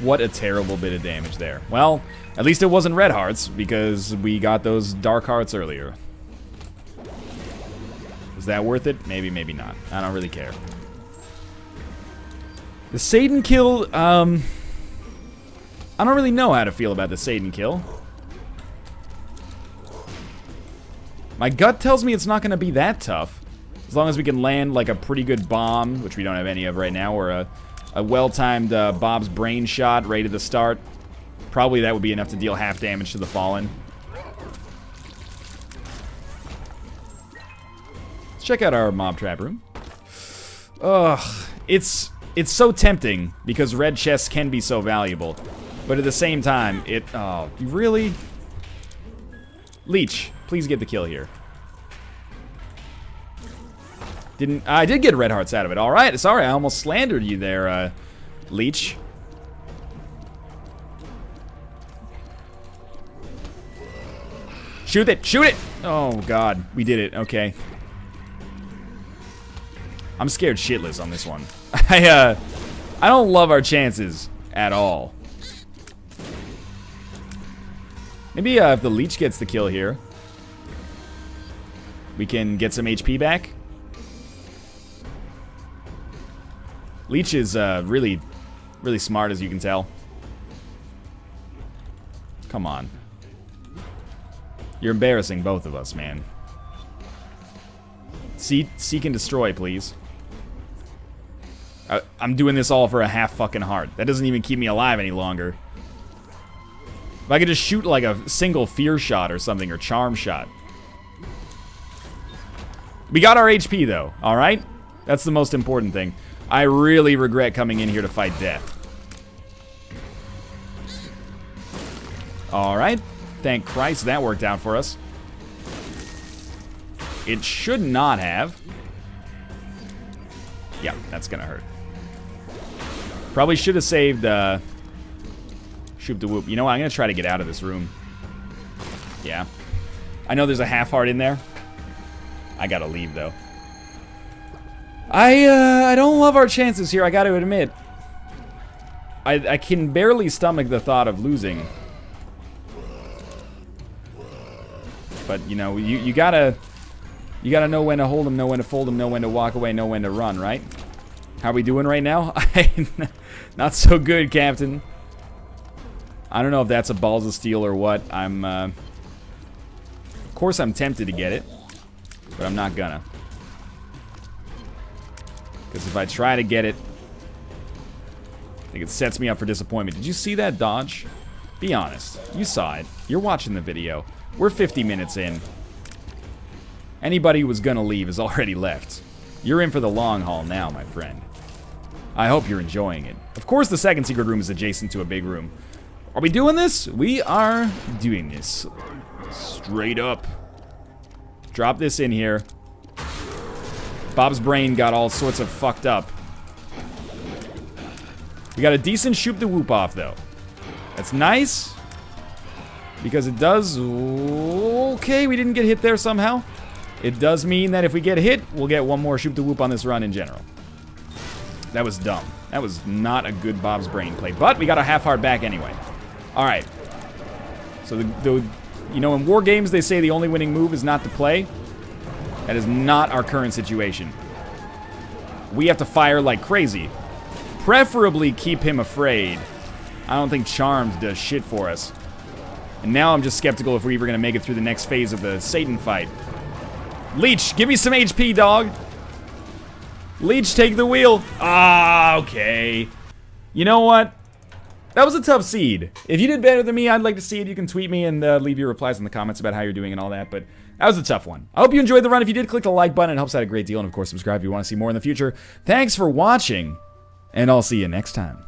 What a terrible bit of damage there. Well, at least it wasn't red hearts, because we got those dark hearts earlier. Is that worth it? Maybe, maybe not. I don't really care. The Satan kill, I don't really know how to feel about the Satan kill. My gut tells me it's not going to be that tough. As long as we can land, like, a pretty good bomb, which we don't have any of right now, or a well-timed Bob's brain shot right at the start. Probably that would be enough to deal half damage to the Fallen. Let's check out our mob trap room. Ugh, it's so tempting because red chests can be so valuable, but at the same time, oh, you really? Leech, please get the kill here. I did get red hearts out of it. All right, sorry, I almost slandered you there, Leech. Shoot it, shoot it! Oh God, we did it. Okay. I'm scared shitless on this one. I don't love our chances at all. Maybe if the leech gets the kill here, we can get some HP back. Leech is really, really smart, as you can tell. Come on. You're embarrassing both of us, man. Seek and destroy, please. I'm doing this all for a half fucking heart. That doesn't even keep me alive any longer. If I could just shoot like a single fear shot or something, or charm shot. We got our HP though, alright? That's the most important thing. I really regret coming in here to fight death. Alright. Thank Christ that worked out for us. It should not have. Yeah, that's gonna hurt. Probably should have saved, shoot the whoop. You know what? I'm gonna try to get out of this room. Yeah. I know there's a half heart in there. I gotta leave, though. I don't love our chances here, I gotta admit. I can barely stomach the thought of losing. But, you know, you gotta know when to hold them, know when to fold them, know when to walk away, know when to run, right? How are we doing right now? Not so good, Captain. I don't know if that's a balls of steel or what. Of course I'm tempted to get it, but I'm not gonna. Because if I try to get it, I think it sets me up for disappointment. Did you see that dodge? Be honest. You saw it. You're watching the video. We're 50 minutes in. Anybody who was gonna leave has already left. You're in for the long haul now, my friend. I hope you're enjoying it. Of course the second secret room is adjacent to a big room. Are we doing this? We are doing this. Straight up. Drop this in here. Bob's brain got all sorts of fucked up. We got a decent shoot the whoop off, though. That's nice. Because it does... Okay, we didn't get hit there somehow. It does mean that if we get hit, we'll get one more shoot the whoop on this run in general. That was dumb. That was not a good Bob's brain play. But we got a half heart back anyway. Alright. So, you know, in war games, they say the only winning move is not to play. That is not our current situation. We have to fire like crazy. Preferably keep him afraid. I don't think Charmed does shit for us. And now I'm just skeptical if we're even going to make it through the next phase of the Satan fight. Leech, give me some HP, dog. Leech, take the wheel. Ah, okay. You know what? That was a tough seed. If you did better than me, I'd like to see it. You can tweet me and leave your replies in the comments about how you're doing and all that, but that was a tough one. I hope you enjoyed the run. If you did, click the like button. It helps out a great deal. And, of course, subscribe if you want to see more in the future. Thanks for watching, and I'll see you next time.